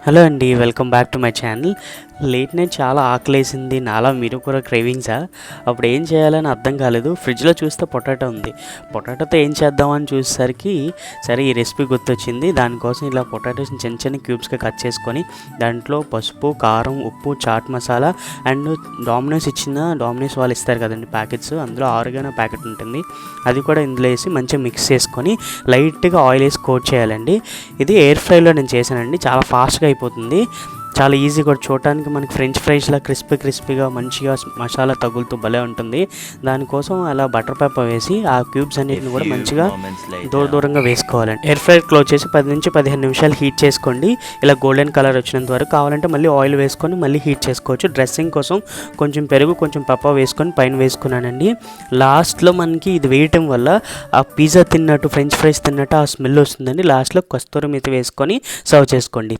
Hello అండి, welcome back to my channel. Late night చాలా ఆకలేసింది, నాలా మీరు కూడా క్రేవింగ్సా? అప్పుడు ఏం చేయాలని అర్థం కాలేదు. ఫ్రిడ్జ్లో చూస్తే పొటాటో ఉంది. పొటాటోతో ఏం చేద్దామని చూసేసరికి సరే ఈ రెసిపీ గుర్తొచ్చింది. దానికోసం ఇలా పొటాటోస్ని చిన్న చిన్న క్యూబ్స్గా కట్ చేసుకొని దాంట్లో పసుపు, కారం, ఉప్పు, చాట్ మసాలా అండ్ డామినోస్ వాళ్ళు ఇస్తారు కదండి ప్యాకెట్స్, అందులో ఆరిగానో ప్యాకెట్ ఉంటుంది, అది కూడా ఇందులో వేసి మంచిగా మిక్స్ చేసుకొని లైట్గా ఆయిల్ వేసి కోట్ చేయాలండి. ఇది ఎయిర్ ఫ్రైలో నేను చేశానండి. చాలా ఫాస్ట్గా అయిపోతుంది, చాలా ఈజీ కూడా. చూడటానికి మనకి ఫ్రెంచ్ ఫ్రైస్లా క్రిస్పీగా మంచిగా మసాలా తగులుతూ భలే ఉంటుంది. దానికోసం అలా బటర్ పేపర్ వేసి ఆ క్యూబ్స్ అన్నిటిని కూడా మంచిగా దూరంగా వేసుకోవాలండి. ఎయిర్ ఫ్రై క్లోజ్ చేసి 10 నుంచి 15 నిమిషాలు హీట్ చేసుకోండి. ఇలా గోల్డెన్ కలర్ వచ్చినంత వరకు. కావాలంటే మళ్ళీ ఆయిల్ వేసుకొని మళ్ళీ హీట్ చేసుకోవచ్చు. డ్రెస్సింగ్ కోసం కొంచెం పెరుగు, కొంచెం పెప్పర్ వేసుకొని పైన వేసుకున్నానండి. లాస్ట్లో మనకి ఇది వేయటం వల్ల ఆ పిజ్జా తిన్నట్టు, ఫ్రెంచ్ ఫ్రైస్ తిన్నట్టు ఆ స్మెల్ వస్తుందండి. లాస్ట్లో కస్తూరి మేతి వేసుకొని సర్వ్ చేసుకోండి.